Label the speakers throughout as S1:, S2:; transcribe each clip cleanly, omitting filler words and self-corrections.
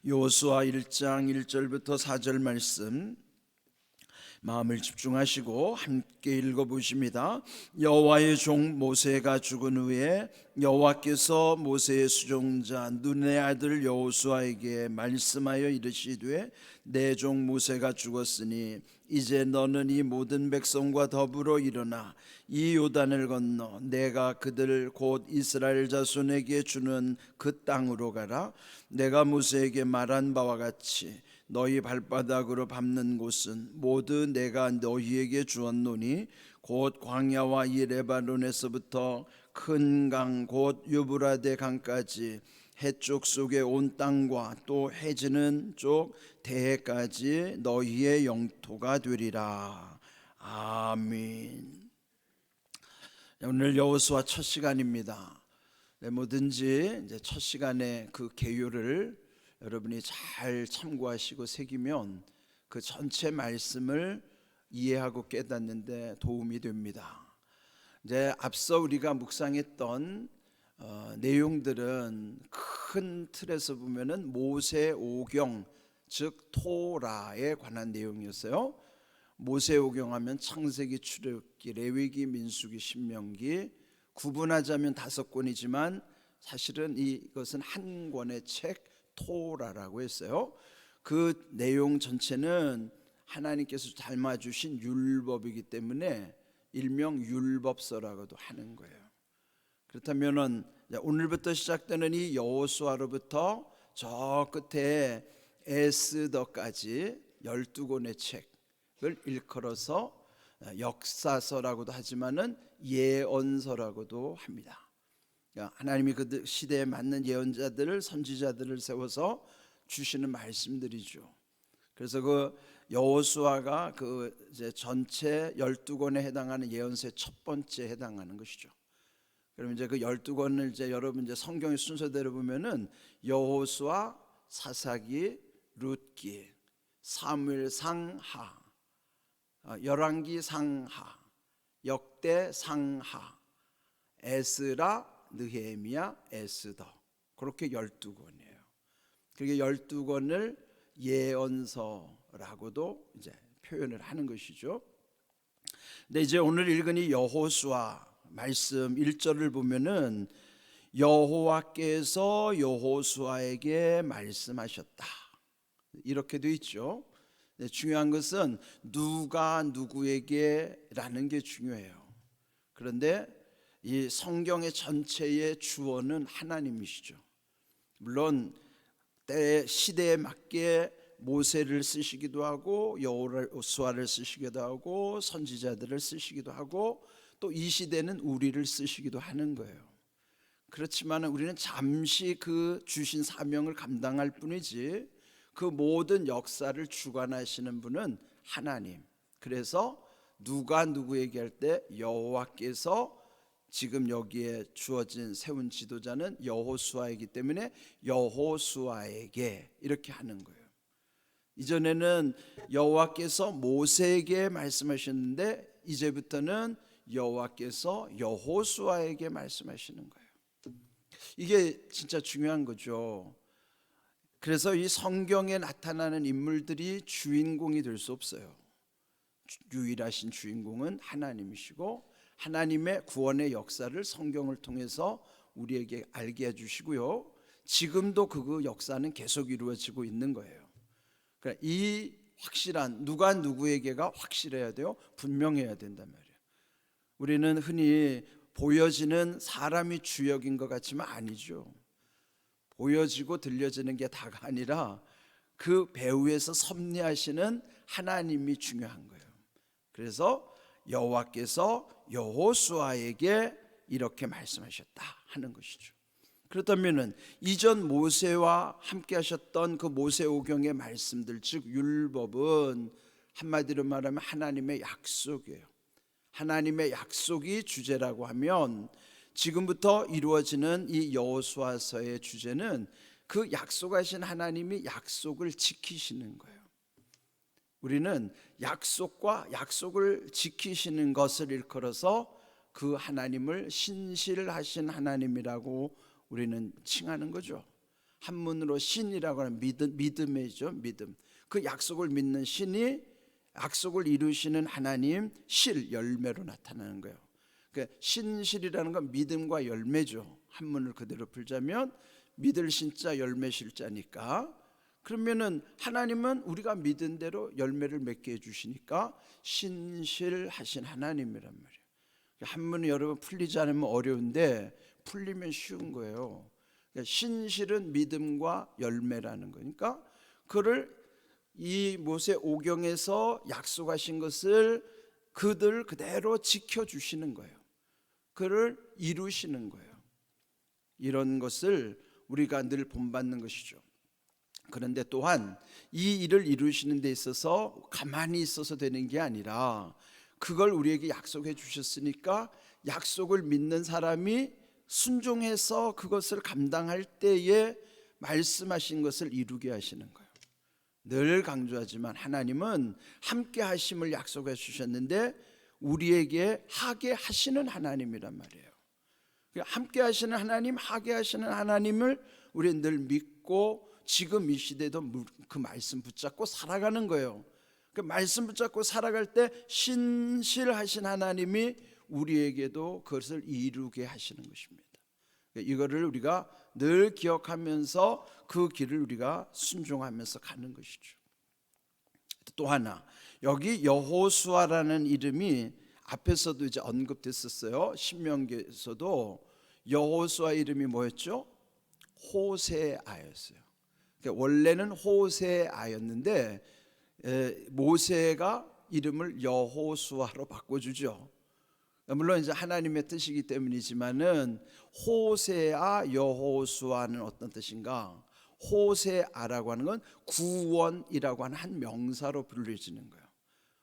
S1: 여호수아 1장 1절부터 4절 말씀 마음을 집중하시고 함께 읽어보십니다. 여호와의 종 모세가 죽은 후에 여호와께서 모세의 수종자 눈의 아들 여호수아에게 말씀하여 이르시되 내 종 모세가 죽었으니 이제 너는 이 모든 백성과 더불어 일어나 이 요단을 건너 내가 그들 곧 이스라엘 자손에게 주는 그 땅으로 가라. 내가 모세에게 말한 바와 같이 너희 발바닥으로 밟는 곳은 모두 내가 너희에게 주었노니 곧 광야와 이 레바논에서부터 큰 강 곧 유브라데 강까지 해쪽 속의 온 땅과 또 해지는 쪽 대해까지 너희의 영토가 되리라. 아멘. 오늘 여호수아 첫 시간입니다. 뭐든지 이제 첫 시간에 그 개요를 여러분이 잘 참고하시고 새기면 그 전체 말씀을 이해하고 깨닫는데 도움이 됩니다. 이제 앞서 우리가 묵상했던 내용들은 큰 틀에서 보면은 모세오경 즉 토라에 관한 내용이었어요. 모세오경하면 창세기, 출애굽기, 레위기, 민수기, 신명기 구분하자면 5권이지만 사실은 이것은 한 권의 책 토라라고 했어요. 그 내용 전체는 하나님께서 닮아주신 율법이기 때문에 일명 율법서라고도 하는 거예요. 그렇다면은 오늘부터 시작되는 이 여호수아로부터 저 끝에 에스더까지 12권의 책을 일컬어서 역사서라고도 하지만은 예언서라고도 합니다. 하나님이 그 시대에 맞는 예언자들을, 선지자들을 세워서 주시는 말씀들이죠. 그래서 그 여호수아가 그 이제 전체 12권에 해당하는 예언서의 첫 번째 해당하는 것이죠. 그럼 이제 그 12권을 이제 여러분 이제 성경의 순서대로 보면은 여호수아, 사사기, 룻기, 사무엘 상하, 열왕기 상하, 역대 상하, 에스라, 느헤미야, 에스더, 그렇게 12권이에요. 그게 12권을 예언서라고도 이제 표현을 하는 것이죠. 근데 이제 오늘 읽은 이 여호수아 말씀 1절을 보면은 여호와께서 여호수아에게 말씀하셨다 이렇게 돼 있죠. 중요한 것은 누가 누구에게라는 게 중요해요. 그런데 이 성경의 전체의 주어는 하나님이시죠. 물론 때 시대에 맞게 모세를 쓰시기도 하고 여호수아를 쓰시기도 하고 선지자들을 쓰시기도 하고 또 이 시대는 우리를 쓰시기도 하는 거예요. 그렇지만 우리는 잠시 그 주신 사명을 감당할 뿐이지 그 모든 역사를 주관하시는 분은 하나님. 그래서 누가 누구에게 할 때 여호와께서 지금 여기에 주어진 세운 지도자는 여호수아이기 때문에 여호수아에게 이렇게 하는 거예요. 이전에는 여호와께서 모세에게 말씀하셨는데 이제부터는 여호와께서 여호수아에게 말씀하시는 거예요. 이게 진짜 중요한 거죠. 그래서 이 성경에 나타나는 인물들이 주인공이 될 수 없어요. 유일하신 주인공은 하나님이시고 하나님의 구원의 역사를 성경을 통해서 우리에게 알게 해주시고요. 지금도 그 역사는 계속 이루어지고 있는 거예요. 그러니까 이 확실한 누가 누구에게가 확실해야 돼요. 분명해야 된단 말이에요. 우리는 흔히 보여지는 사람이 주역인 것 같지만 아니죠. 보여지고 들려지는 게 다가 아니라 그 배후에서 섭리하시는 하나님이 중요한 거예요. 그래서 여호와께서 여호수아에게 이렇게 말씀하셨다 하는 것이죠. 그렇다면은 이전 모세와 함께 하셨던 그 모세오경의 말씀들 즉 율법은 한마디로 말하면 하나님의 약속이에요. 하나님의 약속이 주제라고 하면 지금부터 이루어지는 이 여호수아서의 주제는 그 약속하신 하나님이 약속을 지키시는 거예요. 우리는 약속과 약속을 지키시는 것을 일컬어서 그 하나님을 신실하신 하나님이라고 우리는 칭하는 거죠. 한문으로 신이라고 하는 믿음이죠. 믿음. 그 약속을 믿는 신이 약속을 이루시는 하나님 실 열매로 나타나는 거예요. 그러니까 신실이라는 건 믿음과 열매죠. 한문을 그대로 풀자면 믿을 신자 열매 실자니까. 그러면은 하나님은 우리가 믿은 대로 열매를 맺게 해주시니까 신실하신 하나님이란 말이에요. 한문이 여러분 풀리지 않으면 어려운데 풀리면 쉬운 거예요. 그러니까 신실은 믿음과 열매라는 거니까 그를 이 모세 오경에서 약속하신 것을 그들 그대로 지켜주시는 거예요. 그를 이루시는 거예요. 이런 것을 우리가 늘 본받는 것이죠. 그런데 또한 이 일을 이루시는 데 있어서 가만히 있어서 되는 게 아니라 그걸 우리에게 약속해 주셨으니까 약속을 믿는 사람이 순종해서 그것을 감당할 때에 말씀하신 것을 이루게 하시는 거예요. 늘 강조하지만 하나님은 함께 하심을 약속해 주셨는데 우리에게 하게 하시는 하나님이란 말이에요. 함께 하시는 하나님, 하게 하시는 하나님을 우리는 늘 믿고 지금 이 시대도 그 말씀 붙잡고 살아가는 거예요. 그 말씀 붙잡고 살아갈 때 신실하신 하나님이 우리에게도 그것을 이루게 하시는 것입니다. 이거를 우리가 늘 기억하면서 그 길을 우리가 순종하면서 가는 것이죠. 또 하나, 여기 여호수아라는 이름이 앞에서도 이제 언급됐었어요. 신명기에서도 여호수아 이름이 뭐였죠? 호세아였어요. 그러니까 원래는 호세아였는데 모세가 이름을 여호수아로 바꿔주죠. 물론 이제 하나님의 뜻이기 때문이지만은 호세아 여호수아는 어떤 뜻인가? 호세아라고 하는 건 구원이라고 하는 한 명사로 불려지는 거예요.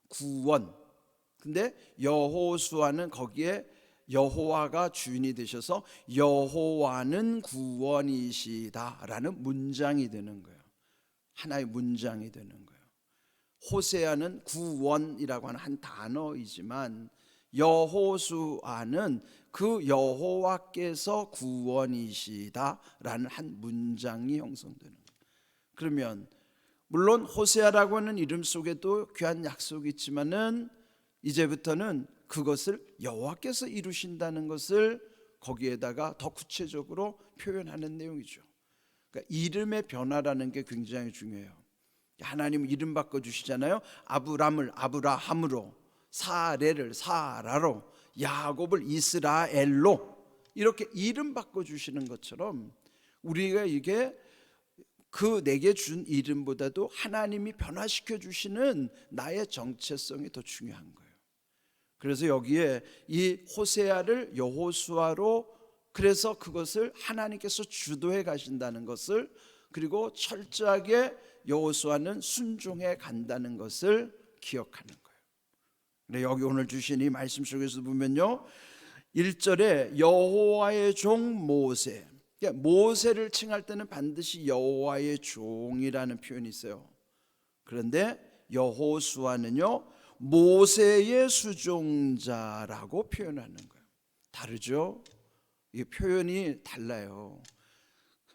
S1: 구원. 근데 여호수아는 거기에 여호와가 주인이 되셔서 여호와는 구원이시다라는 문장이 되는 거예요. 하나의 문장이 되는 거예요. 호세아는 구원이라고 하는 한 단어이지만 여호수아는 그 여호와께서 구원이시다라는 한 문장이 형성되는 거예요. 그러면 물론 호세아라고 하는 이름 속에도 귀한 약속이 있지만은 이제부터는 그것을 여호와께서 이루신다는 것을 거기에다가 더 구체적으로 표현하는 내용이죠. 그러니까 이름의 변화라는 게 굉장히 중요해요. 하나님 이름 바꿔주시잖아요. 아브람을 아브라함으로, 사레를 사라로, 야곱을 이스라엘로 이렇게 이름 바꿔주시는 것처럼 우리가 이게 그 내게 준 이름보다도 하나님이 변화시켜 주시는 나의 정체성이 더 중요한 거예요. 그래서 여기에 이 호세아를 여호수아로, 그래서 그것을 하나님께서 주도해 가신다는 것을, 그리고 철저하게 여호수아는 순종해 간다는 것을 기억하는 거예요. 근데 여기 오늘 주신 이 말씀 속에서 보면요, 1절에 여호와의 종 모세, 모세를 칭할 때는 반드시 여호와의 종이라는 표현이 있어요. 그런데 여호수아는요 모세의 수종자라고 표현하는 거예요. 다르죠? 이 표현이 달라요.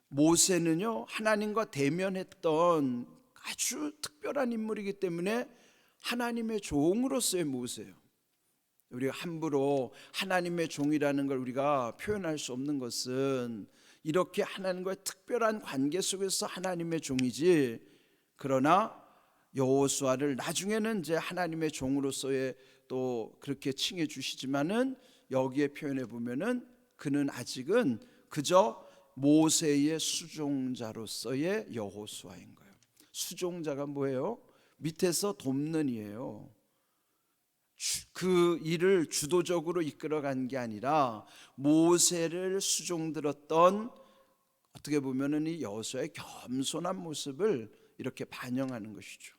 S1: 모세는요 하나님과 대면했던 아주 특별한 인물이기 때문에 하나님의 종으로서의 모세예요. 우리가 함부로 하나님의 종이라는 걸 우리가 표현할 수 없는 것은 이렇게 하나님과의 특별한 관계 속에서 하나님의 종이지, 그러나 여호수아를 나중에는 이제 하나님의 종으로서의 또 그렇게 칭해 주시지만은 여기에 표현해 보면은 그는 아직은 그저 모세의 수종자로서의 여호수아인 거예요. 수종자가 뭐예요? 밑에서 돕는 이에요. 그 일을 주도적으로 이끌어간 게 아니라 모세를 수종들었던, 어떻게 보면은 이 여호수아의 겸손한 모습을 이렇게 반영하는 것이죠.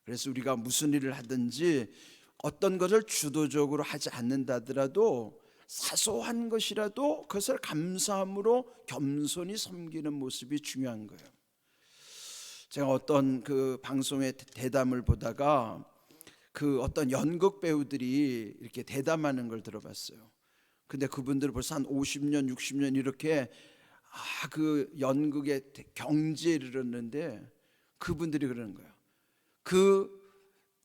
S1: 그래서 우리가 무슨 일을 하든지 어떤 것을 주도적으로 하지 않는다더라도 사소한 것이라도 그것을 감사함으로 겸손히 섬기는 모습이 중요한 거예요. 제가 어떤 그 방송의 대담을 보다가 그 어떤 연극 배우들이 이렇게 대담하는 걸 들어봤어요. 근데 그분들 벌써 한 50년, 60년 이렇게 그 연극의 경지에 이르렀는데 그분들이 그러는 거예요. 그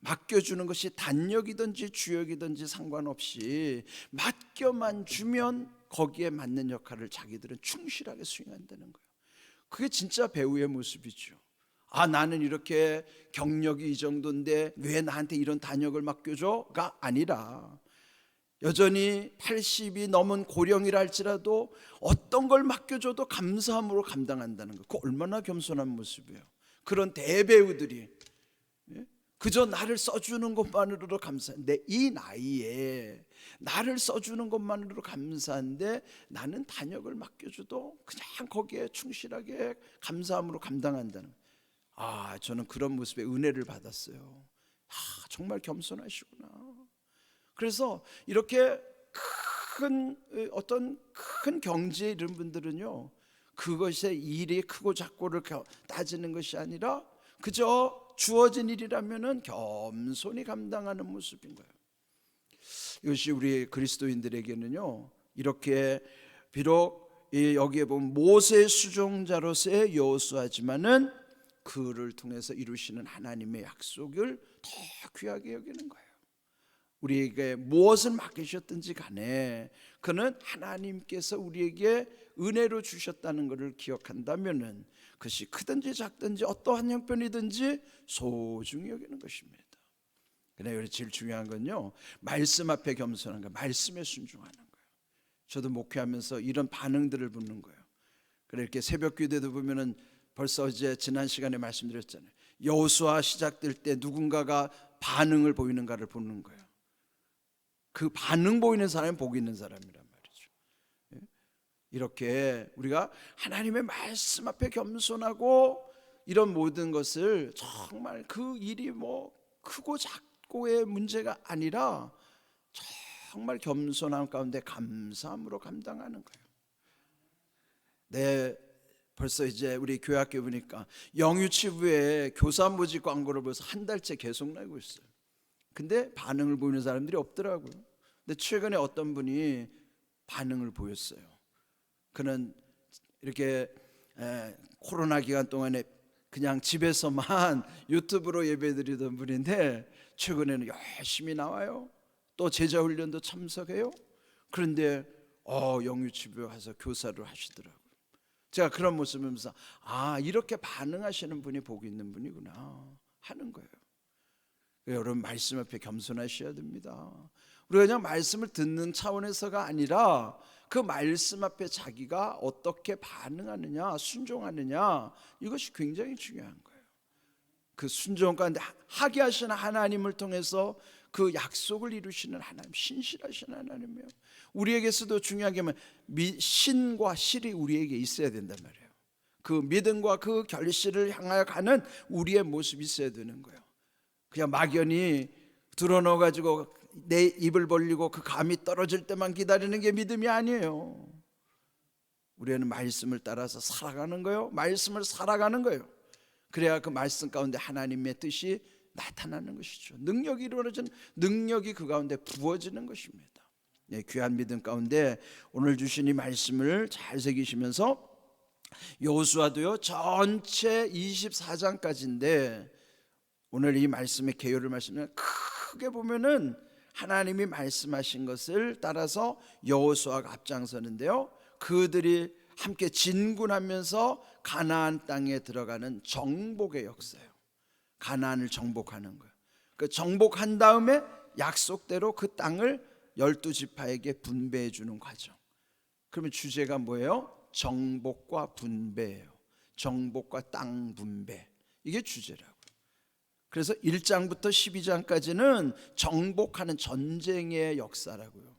S1: 맡겨주는 것이 단역이든지 주역이든지 상관없이 맡겨만 주면 거기에 맞는 역할을 자기들은 충실하게 수행한다는 거예요. 그게 진짜 배우의 모습이죠. 나는 이렇게 경력이 이 정도인데 왜 나한테 이런 단역을 맡겨줘?가 아니라 여전히 80이 넘은 고령이라 할지라도 어떤 걸 맡겨줘도 감사함으로 감당한다는 거. 그 얼마나 겸손한 모습이에요. 그런 대배우들이 그저 나를 써주는 것만으로도 감사한데, 이 나이에 나를 써주는 것만으로도 감사한데 나는 단역을 맡겨줘도 그냥 거기에 충실하게 감사함으로 감당한다는, 저는 그런 모습의 은혜를 받았어요. 정말 겸손하시구나. 그래서 이렇게 어떤 큰 경지에 이른 분들은요, 그것의 일이 크고 작고를 따지는 것이 아니라 그저 주어진 일이라면은 겸손히 감당하는 모습인 거예요. 이것이 우리 그리스도인들에게는요, 이렇게 비록 여기에 보면 모세의 수종자로서의 여호수아지만은 그를 통해서 이루시는 하나님의 약속을 더 귀하게 여기는 거예요. 우리에게 무엇을 맡기셨든지 간에 그는 하나님께서 우리에게 은혜로 주셨다는 것을 기억한다면은 그것이 크든지 작든지 어떠한 형편이든지 소중히 여기는 것입니다. 그런데 제일 중요한 건요, 말씀 앞에 겸손한 거예요. 말씀에 순종하는 거예요. 저도 목회하면서 이런 반응들을 보는 거예요. 그래, 이렇게 새벽 기도도 보면은 벌써 이제 지난 시간에 말씀드렸잖아요. 여호수아 시작될 때 누군가가 반응을 보이는가를 보는 거예요. 그 반응 보이는 사람이 복 있는 사람이란 말이죠. 이렇게 우리가 하나님의 말씀 앞에 겸손하고 이런 모든 것을 정말 그 일이 뭐 크고 작고의 문제가 아니라 정말 겸손함 가운데 감사함으로 감당하는 거예요. 벌써 이제 우리 교회학교 보니까 영유치부에 교사 모집 광고를 벌써 한 달째 계속 나고 있어요. 근데 반응을 보이는 사람들이 없더라고요. 근데 최근에 어떤 분이 반응을 보였어요. 그는 이렇게 코로나 기간 동안에 그냥 집에서만 유튜브로 예배드리던 분인데 최근에는 열심히 나와요. 또 제자훈련도 참석해요. 그런데 영유치부에 가서 교사를 하시더라고요. 제가 그런 모습을 보면서 이렇게 반응하시는 분이 복 있는 분이구나 하는 거예요. 여러분, 말씀 앞에 겸손하셔야 됩니다. 우리가 그냥 말씀을 듣는 차원에서가 아니라 그 말씀 앞에 자기가 어떻게 반응하느냐, 순종하느냐, 이것이 굉장히 중요한 거예요. 그 순종 가운데 하게 하시는 하나님을 통해서 그 약속을 이루시는 하나님, 신실하신 하나님이에요. 우리에게서도 중요한 게 신과 실이 우리에게 있어야 된단 말이에요. 그 믿음과 그 결실을 향하여 가는 우리의 모습이 있어야 되는 거예요. 그냥 막연히 드러넣어가지고 내 입을 벌리고 그 감이 떨어질 때만 기다리는 게 믿음이 아니에요. 우리는 말씀을 따라서 살아가는 거예요. 말씀을 살아가는 거예요. 그래야 그 말씀 가운데 하나님의 뜻이 나타나는 것이죠. 능력이 이루어지는, 능력이 그 가운데 부어지는 것입니다. 귀한 믿음 가운데 오늘 주신 이 말씀을 잘 새기시면서, 여호수아도요 전체 24장까지인데 오늘 이 말씀의 개요를 말씀을 크게 보면은 하나님이 말씀하신 것을 따라서 여호수아가 앞장서는데요, 그들이 함께 진군하면서 가나안 땅에 들어가는 정복의 역사예요. 가나안을 정복하는 거예요. 그 정복한 다음에 약속대로 그 땅을 12지파에게 분배해 주는 과정. 그러면 주제가 뭐예요? 정복과 분배예요. 정복과 땅 분배, 이게 주제라고요. 그래서 1장부터 12장까지는 정복하는 전쟁의 역사라고요.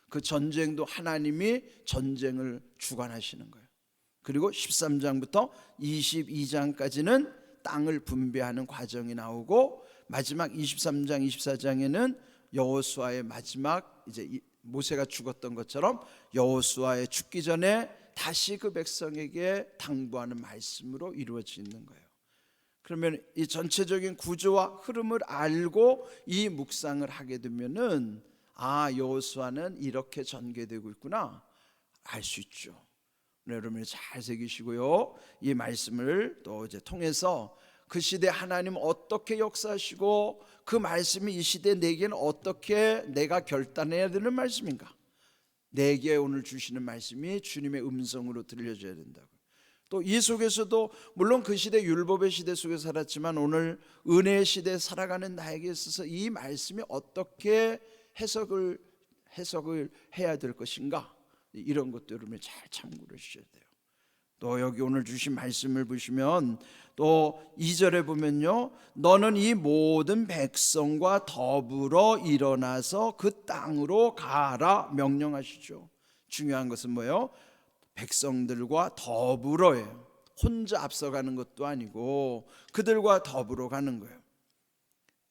S1: 그 전쟁도 하나님이 전쟁을 주관하시는 거예요. 그리고 13장부터 22장까지는 땅을 분배하는 과정이 나오고, 마지막 23장 24장에는 여호수아의 마지막, 이제 모세가 죽었던 것처럼 여호수아의 죽기 전에 다시 그 백성에게 당부하는 말씀으로 이루어지는 거예요. 그러면 이 전체적인 구조와 흐름을 알고 이 묵상을 하게 되면은 여호수아는 이렇게 전개되고 있구나 알 수 있죠. 여러분이 잘 새기시고요. 이 말씀을 또 이제 통해서 그 시대 하나님 어떻게 역사하시고 그 말씀이 이 시대 내게는 어떻게 내가 결단해야 되는 말씀인가? 내게 오늘 주시는 말씀이 주님의 음성으로 들려져야 된다고. 또 이 속에서도 물론 그 시대 율법의 시대 속에 살았지만 오늘 은혜의 시대에 살아가는 나에게 있어서 이 말씀이 어떻게 해석을 해야 될 것인가, 이런 것도 여러분이 잘 참고를 하셔야 돼요. 또 여기 오늘 주신 말씀을 보시면 또 2절에 보면요, 너는 이 모든 백성과 더불어 일어나서 그 땅으로 가라 명령하시죠. 중요한 것은 뭐예요? 백성들과 더불어예요. 혼자 앞서가는 것도 아니고 그들과 더불어 가는 거예요.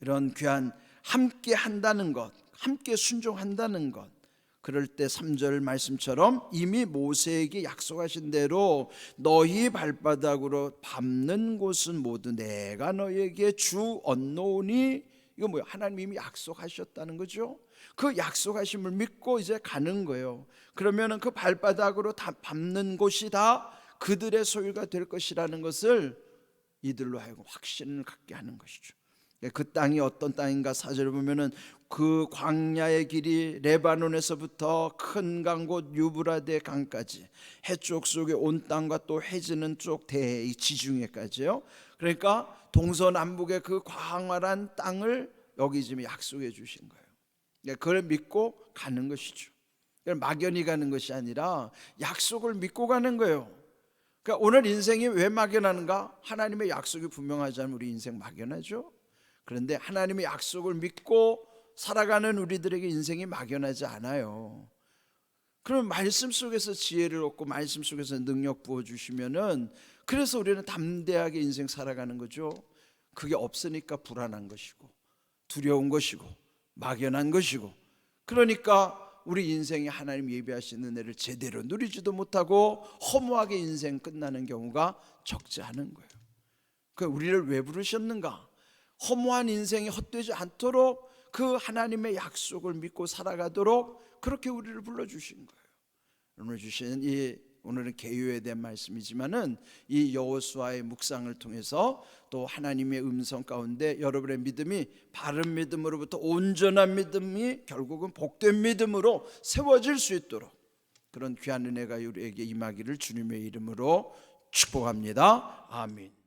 S1: 이런 귀한 함께 한다는 것, 함께 순종한다는 것, 그럴 때 3절 말씀처럼 이미 모세에게 약속하신 대로 너희 발바닥으로 밟는 곳은 모두 내가 너희에게 주 얻노니, 이거 뭐예요? 하나님이 이미 약속하셨다는 거죠. 그 약속하심을 믿고 이제 가는 거예요. 그러면은 그 발바닥으로 다 밟는 곳이 다 그들의 소유가 될 것이라는 것을 이들로 하여금 확신을 갖게 하는 것이죠. 그 땅이 어떤 땅인가 4절을 보면은 그 광야의 길이 레바논에서부터 큰 강 곧 유브라데 강까지 해쪽 속에 온 땅과 또 해지는 쪽 대해 지중해까지요. 그러니까 동서남북의 그 광활한 땅을 여기 지금 약속해 주신 거예요. 그걸 믿고 가는 것이죠. 막연히 가는 것이 아니라 약속을 믿고 가는 거예요. 그러니까 오늘 인생이 왜 막연한가? 하나님의 약속이 분명하지 않으면 우리 인생 막연하죠. 그런데 하나님의 약속을 믿고 살아가는 우리들에게 인생이 막연하지 않아요. 그럼 말씀 속에서 지혜를 얻고 말씀 속에서 능력 부어주시면은, 그래서 우리는 담대하게 인생 살아가는 거죠. 그게 없으니까 불안한 것이고 두려운 것이고 막연한 것이고, 그러니까 우리 인생이 하나님 예비하신 은혜를 제대로 누리지도 못하고 허무하게 인생 끝나는 경우가 적지 않은 거예요. 그 우리를 왜 부르셨는가? 허무한 인생이 헛되지 않도록 그 하나님의 약속을 믿고 살아가도록 그렇게 우리를 불러주신 거예요. 오늘 주신 오늘은 계율에 대한 말씀이지만은 이 여호수아의 묵상을 통해서 또 하나님의 음성 가운데 여러분의 믿음이 바른 믿음으로부터 온전한 믿음이 결국은 복된 믿음으로 세워질 수 있도록 그런 귀한 은혜가 우리에게 임하기를 주님의 이름으로 축복합니다. 아멘.